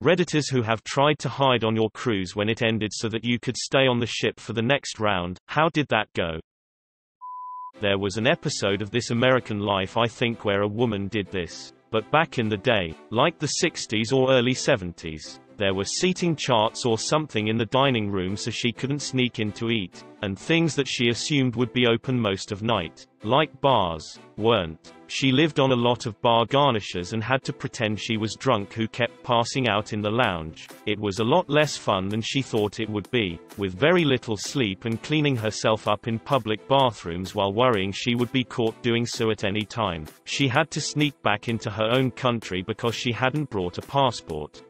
Redditors who have tried to hide on your cruise when it ended so that you could stay on the ship for the next round, how did that go? There was an episode of This American Life I think where a woman did this. But back in the day, like the 60s or early 70s, there were seating charts or something in the dining room so she couldn't sneak in to eat, and things that she assumed would be open most of night, like bars, weren't. She lived on a lot of bar garnishes and had to pretend she was drunk who kept passing out in the lounge. It was a lot less fun than she thought it would be, with very little sleep and cleaning herself up in public bathrooms while worrying she would be caught doing so at any time. She had to sneak back into her own country because she hadn't brought a passport.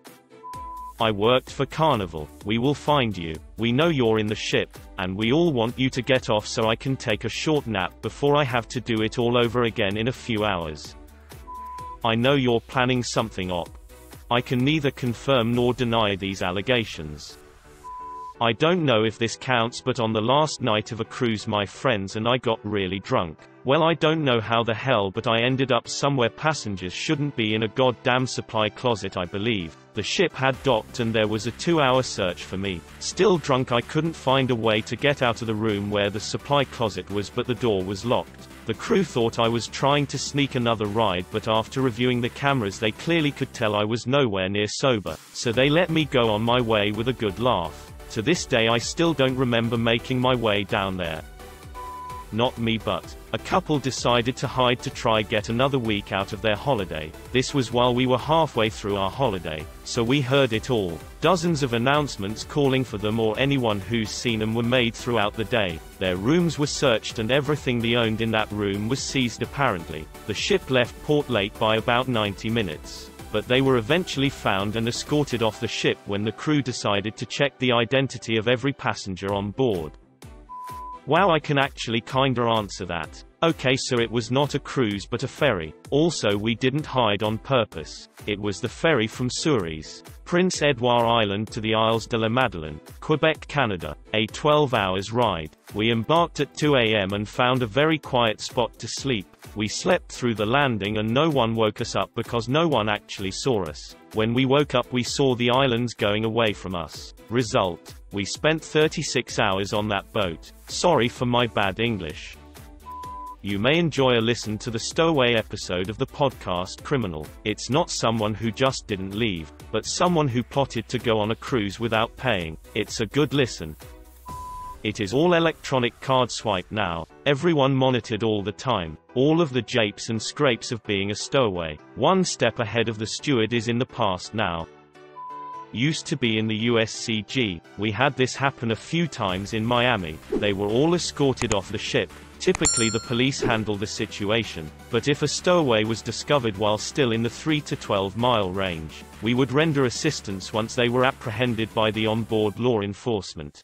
I worked for Carnival. We will find you. We know you're in the ship, and we all want you to get off so I can take a short nap before I have to do it all over again in a few hours. I know you're planning something op. I can neither confirm nor deny these allegations. I don't know if this counts, but on the last night of a cruise my friends and I got really drunk. Well, I don't know how the hell, but I ended up somewhere passengers shouldn't be, in a goddamn supply closet I believe. The ship had docked and there was a 2-hour search for me. Still drunk, I couldn't find a way to get out of the room where the supply closet was, but the door was locked. The crew thought I was trying to sneak another ride, but after reviewing the cameras they clearly could tell I was nowhere near sober, so they let me go on my way with a good laugh. To this day I still don't remember making my way down there. Not me, but a couple decided to hide to try get another week out of their holiday. This was while we were halfway through our holiday, so we heard it all. Dozens of announcements calling for them or anyone who's seen them were made throughout the day. Their rooms were searched and everything they owned in that room was seized apparently. The ship left port late by about 90 minutes. But they were eventually found and escorted off the ship when the crew decided to check the identity of every passenger on board. Wow, I can actually kinda answer that. Okay, so it was not a cruise but a ferry. Also, we didn't hide on purpose. It was the ferry from Souris, Prince Edouard Island to the Isles de la Madeleine, Quebec, Canada, a 12 hours ride. We embarked at 2 a.m. and found a very quiet spot to sleep. We slept through the landing and no one woke us up because no one actually saw us. When we woke up we saw the islands going away from us. Result: we spent 36 hours on that boat. Sorry for my bad English. You may enjoy a listen to the stowaway episode of the podcast Criminal. It's not someone who just didn't leave, but someone who plotted to go on a cruise without paying. It's a good listen. It is all electronic card swipe now, everyone monitored all the time. All of the japes and scrapes of being a stowaway. One step ahead of the steward is in the past now. Used to be in the USCG. We had this happen a few times in Miami. They were all escorted off the ship. Typically the police handle the situation, but if a stowaway was discovered while still in the 3 to 12 mile range, we would render assistance once they were apprehended by the onboard law enforcement.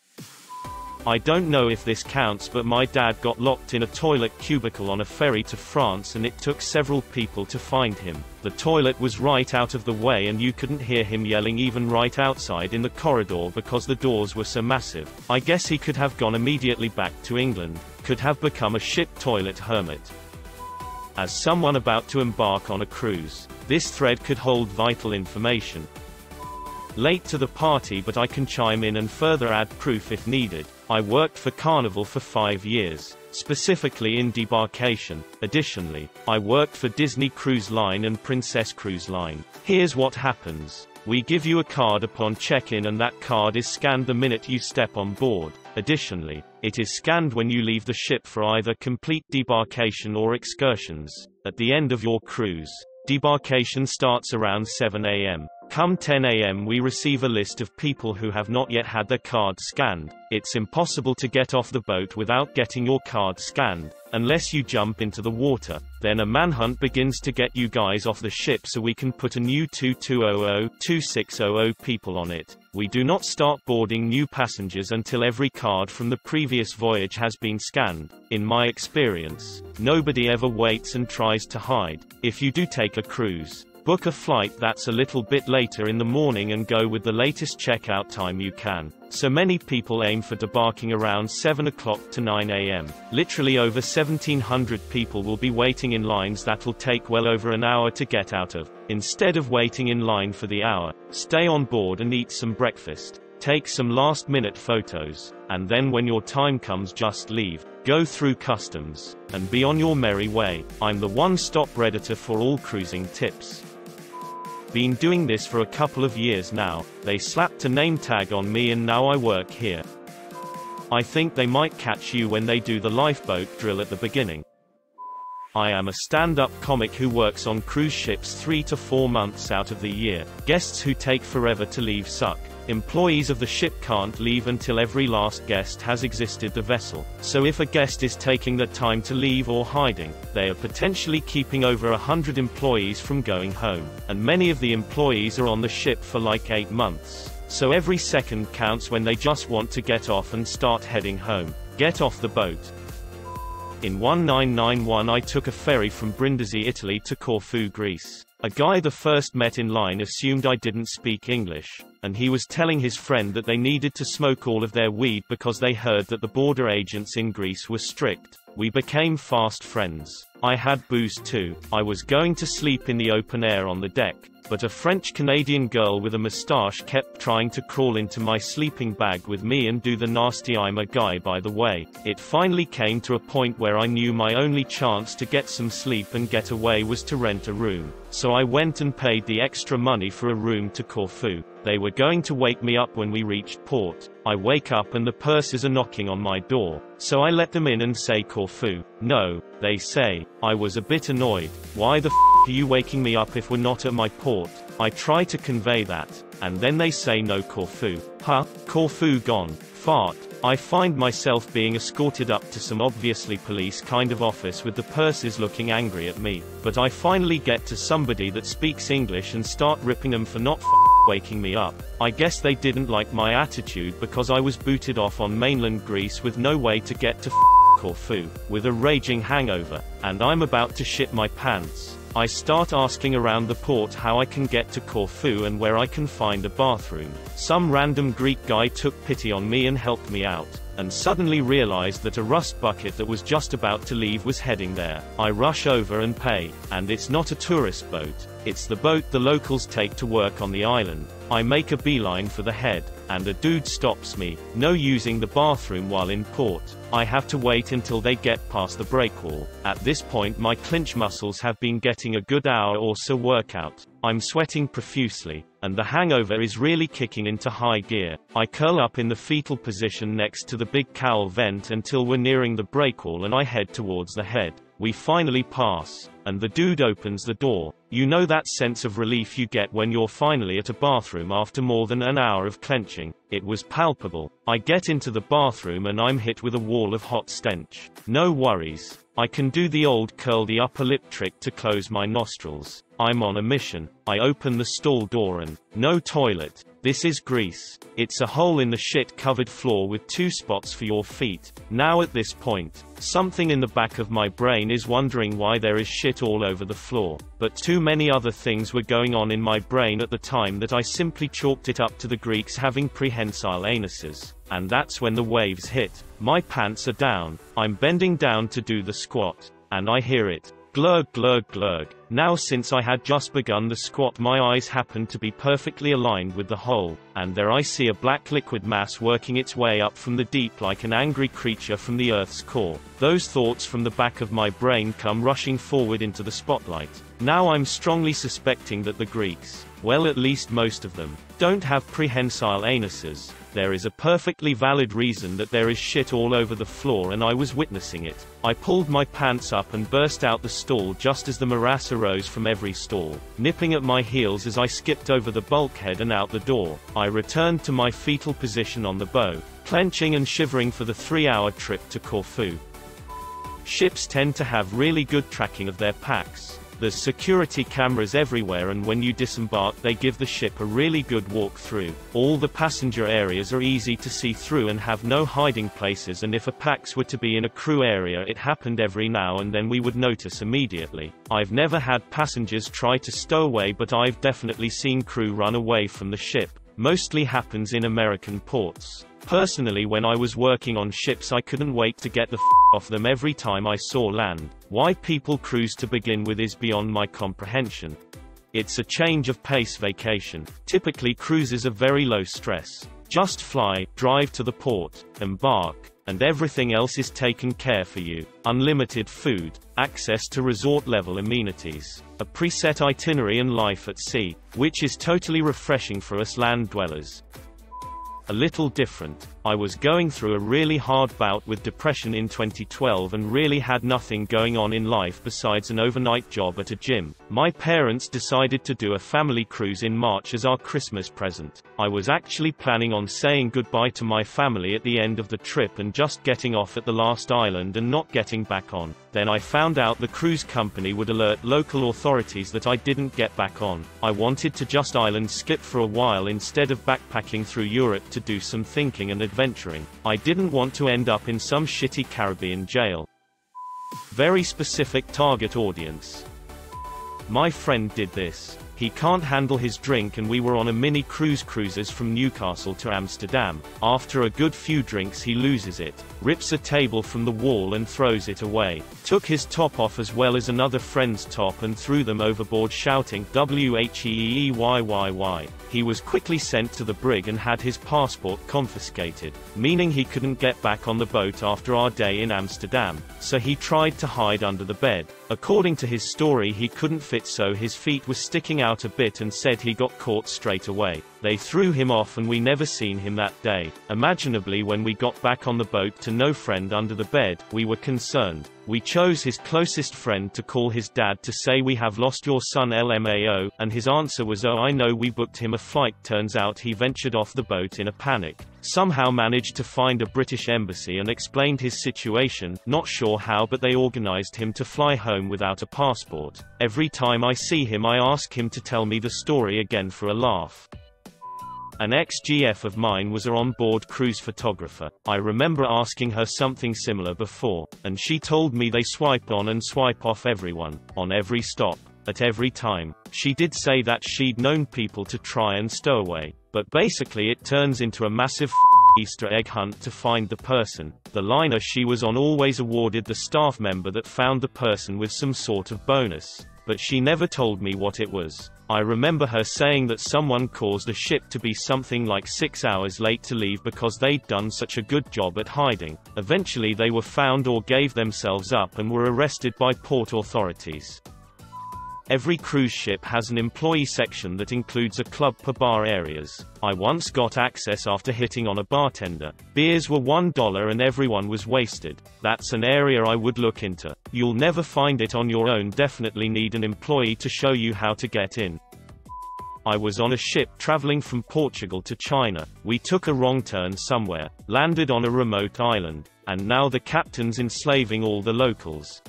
I don't know if this counts, but my dad got locked in a toilet cubicle on a ferry to France and it took several people to find him. The toilet was right out of the way and you couldn't hear him yelling even right outside in the corridor because the doors were so massive. I guess he could have gone immediately back to England, could have become a ship toilet hermit. As someone about to embark on a cruise, this thread could hold vital information. Late to the party, but I can chime in and further add proof if needed. I worked for Carnival for 5 years, specifically in debarkation. Additionally, I worked for Disney Cruise Line and Princess Cruise Line. Here's what happens. We give you a card upon check-in and that card is scanned the minute you step on board. Additionally, it is scanned when you leave the ship for either complete debarkation or excursions. At the end of your cruise, debarkation starts around 7 a.m. Come 10 a.m. we receive a list of people who have not yet had their card scanned. It's impossible to get off the boat without getting your card scanned, unless you jump into the water. Then a manhunt begins to get you guys off the ship so we can put a new 2200-2600 people on it. We do not start boarding new passengers until every card from the previous voyage has been scanned. In my experience, nobody ever waits and tries to hide. If you do take a cruise, Book a flight that's a little bit later in the morning and go with the latest checkout time you can. So many people aim for debarking around 7 o'clock to 9 a.m. Literally over 1,700 people will be waiting in lines that'll take well over an hour to get out of. Instead of waiting in line for the hour, stay on board and eat some breakfast. Take some last-minute photos, and then when your time comes just leave. Go through customs, and be on your merry way. I'm the one-stop Redditor for all cruising tips. Been doing this for a couple of years now. They slapped a name tag on me and now I work here. I think they might catch you when they do the lifeboat drill at the beginning. I am a stand-up comic who works on cruise ships 3 to 4 months out of the year. Guests who take forever to leave suck. Employees of the ship can't leave until every last guest has exited the vessel. So if a guest is taking the time to leave or hiding, they are potentially keeping over 100 employees from going home. And many of the employees are on the ship for like 8 months. So every second counts when they just want to get off and start heading home. Get off the boat. In 1991 I took a ferry from Brindisi, Italy to Corfu, Greece. A guy the first met in line assumed I didn't speak English, and he was telling his friend that they needed to smoke all of their weed because they heard that the border agents in Greece were strict. We became fast friends. I had booze too. I was going to sleep in the open air on the deck, but a French-Canadian girl with a moustache kept trying to crawl into my sleeping bag with me and do the nasty "I'm a guy by the way." It finally came to a point where I knew my only chance to get some sleep and get away was to rent a room. So I went and paid the extra money for a room to Corfu. They were going to wake me up when we reached port. I wake up and the pursers are knocking on my door. So I let them in and say Corfu. No, they say. I was a bit annoyed. Why the f are you waking me up if we're not at my port? I try to convey that, and then they say no Corfu. Huh? Corfu gone. Fart. I find myself being escorted up to some obviously police kind of office with the pursers looking angry at me. But I finally get to somebody that speaks English and start ripping them for not waking me up. I guess they didn't like my attitude because I was booted off on mainland Greece with no way to get to Corfu, with a raging hangover, and I'm about to shit my pants. I start asking around the port how I can get to Corfu and where I can find a bathroom. Some random Greek guy took pity on me and helped me out, and suddenly realized that a rust bucket that was just about to leave was heading there. I rush over and pay, and it's not a tourist boat. It's the boat the locals take to work on the island. I make a beeline for the head, and a dude stops me. No using the bathroom while in port. I have to wait until they get past the breakwall. At this point my clinch muscles have been getting a good hour or so workout. I'm sweating profusely, and the hangover is really kicking into high gear. I curl up in the fetal position next to the big cowl vent until we're nearing the breakwall and I head towards the head. We finally pass, and the dude opens the door. You know that sense of relief you get when you're finally at a bathroom after more than an hour of clenching? It was palpable. I get into the bathroom and I'm hit with a wall of hot stench. No worries. I can do the old curl the upper lip trick to close my nostrils. I'm on a mission. I open the stall door and no toilet. This is Greece. It's a hole in the shit-covered floor with 2 spots for your feet. Now at this point, something in the back of my brain is wondering why there is shit all over the floor. But too many other things were going on in my brain at the time that I simply chalked it up to the Greeks having prehensile anuses. And that's when the waves hit. My pants are down. I'm bending down to do the squat. And I hear it. Glurg glurg glurg. Now since I had just begun the squat my eyes happened to be perfectly aligned with the hole, and there I see a black liquid mass working its way up from the deep like an angry creature from the Earth's core. Those thoughts from the back of my brain come rushing forward into the spotlight. Now I'm strongly suspecting that the Greeks, well at least most of them, don't have prehensile anuses. There is a perfectly valid reason that there is shit all over the floor and I was witnessing it. I pulled my pants up and burst out the stall just as the morass arose from every stall, nipping at my heels as I skipped over the bulkhead and out the door. I returned to my fetal position on the bow, clenching and shivering for the 3-hour trip to Corfu. Ships tend to have really good tracking of their packs. There's security cameras everywhere, and when you disembark they give the ship a really good walk through. All the passenger areas are easy to see through and have no hiding places, and if a PAX were to be in a crew area, it happened every now and then we would notice immediately. I've never had passengers try to stow away, but I've definitely seen crew run away from the ship. Mostly happens in American ports. Personally, when I was working on ships, I couldn't wait to get the off them every time I saw land. Why people cruise to begin with is beyond my comprehension. It's a change of pace vacation. Typically cruises are very low stress. Just fly, drive to the port, embark, and everything else is taken care for you. Unlimited food, access to resort-level amenities, a preset itinerary, and life at sea, which is totally refreshing for us land dwellers. A little different. I was going through a really hard bout with depression in 2012 and really had nothing going on in life besides an overnight job at a gym. My parents decided to do a family cruise in March as our Christmas present. I was actually planning on saying goodbye to my family at the end of the trip and just getting off at the last island and not getting back on. Then I found out the cruise company would alert local authorities that I didn't get back on. I wanted to just island skip for a while instead of backpacking through Europe to do some thinking and adventuring. I didn't want to end up in some shitty Caribbean jail. Very specific target audience. My friend did this. He can't handle his drink, and we were on a mini cruises from Newcastle to Amsterdam. After a good few drinks he loses it, rips a table from the wall and throws it away. Took his top off as well as another friend's top and threw them overboard, shouting "WHEEYYY." He was quickly sent to the brig and had his passport confiscated, meaning he couldn't get back on the boat after our day in Amsterdam, so he tried to hide under the bed. According to his story, he couldn't fit, so his feet were sticking out a bit, and said he got caught straight away. They threw him off and we never seen him that day. Imaginably, when we got back on the boat to no friend under the bed, we were concerned. We chose his closest friend to call his dad to say, "We have lost your son LMAO," and his answer was, "Oh, I know, we booked him a flight." Turns out he ventured off the boat in a panic. Somehow managed to find a British embassy and explained his situation. Not sure how, but they organized him to fly home without a passport. Every time I see him I ask him to tell me the story again for a laugh. An ex-GF of mine was a on-board cruise photographer. I remember asking her something similar before, and she told me they swipe on and swipe off everyone, on every stop, at every time. She did say that she'd known people to try and stow away, but basically it turns into a massive Easter egg hunt to find the person. The liner she was on always awarded the staff member that found the person with some sort of bonus, but she never told me what it was. I remember her saying that someone caused a ship to be something like 6 hours late to leave because they'd done such a good job at hiding. Eventually they were found or gave themselves up and were arrested by port authorities. Every cruise ship has an employee section that includes a club per bar areas. I once got access after hitting on a bartender. Beers were $1 and everyone was wasted. That's an area I would look into. You'll never find it on your own, definitely need an employee to show you how to get in. I was on a ship traveling from Portugal to China. We took a wrong turn somewhere, landed on a remote island, and now the captain's enslaving all the locals.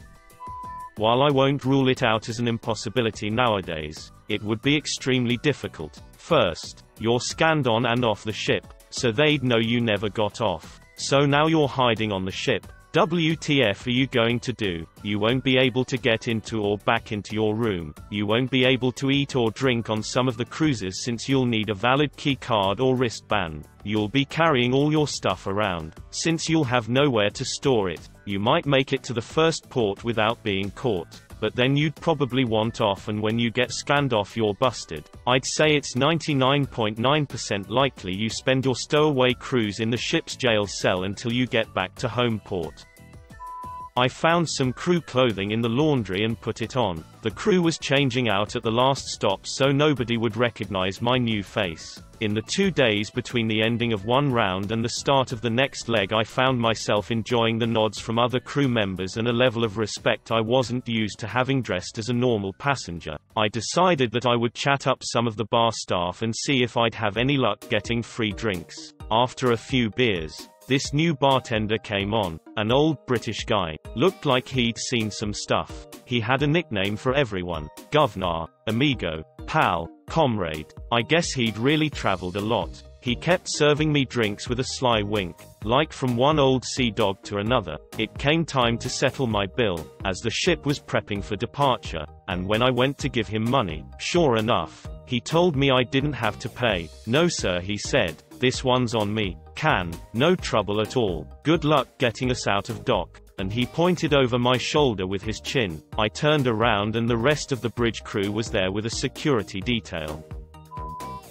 While I won't rule it out as an impossibility nowadays, it would be extremely difficult. First, you're scanned on and off the ship, so they'd know you never got off. So now you're hiding on the ship. WTF are you going to do? You won't be able to get into or back into your room. You won't be able to eat or drink on some of the cruises since you'll need a valid key card or wristband. You'll be carrying all your stuff around. Since you'll have nowhere to store it, you might make it to the first port without being caught, but then you'd probably want off, and when you get scanned off you're busted. I'd say it's 99.9% likely you spend your stowaway cruise in the ship's jail cell until you get back to home port. I found some crew clothing in the laundry and put it on. The crew was changing out at the last stop so nobody would recognize my new face. In the 2 days between the ending of one round and the start of the next leg, I found myself enjoying the nods from other crew members and a level of respect I wasn't used to, having dressed as a normal passenger. I decided that I would chat up some of the bar staff and see if I'd have any luck getting free drinks. After a few beers, This new bartender came on, an old British guy. Looked like he'd seen some stuff. He had a nickname for everyone. Governor, amigo, pal, comrade. I guess he'd really traveled a lot. He kept serving me drinks with a sly wink. Like from one old sea dog to another, it came time to settle my bill, as the ship was prepping for departure, and when I went to give him money, sure enough, he told me I didn't have to pay. No sir, he said, this one's on me. No trouble at all. Good luck getting us out of dock. And he pointed over my shoulder with his chin. I turned around and the rest of the bridge crew was there with a security detail.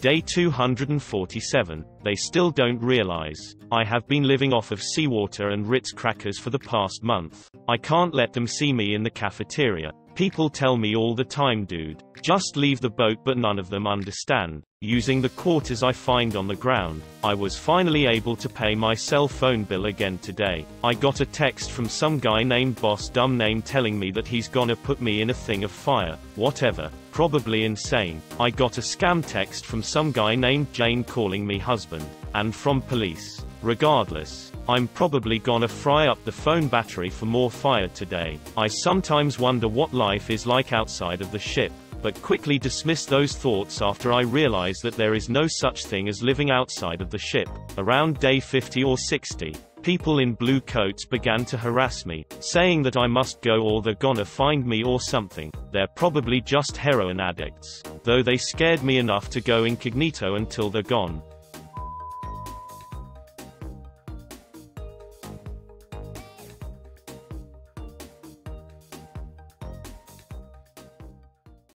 Day 247. They still don't realize. I have been living off of seawater and Ritz crackers for the past month. I can't let them see me in the cafeteria. People tell me all the time, dude, just leave the boat, but none of them understand. Using the quarters I find on the ground, I was finally able to pay my cell phone bill again today. I got a text from some guy named Boss Dumb Name telling me that he's gonna put me in a thing of fire. Whatever. Probably insane. I got a scam text from some guy named Jane calling me husband. And from police. Regardless, I'm probably gonna fry up the phone battery for more fire today. I sometimes wonder what life is like outside of the ship, but quickly dismiss those thoughts after I realize that there is no such thing as living outside of the ship. Around day 50 or 60, people in blue coats began to harass me, saying that I must go or they're gonna find me or something. They're probably just heroin addicts, though they scared me enough to go incognito until they're gone.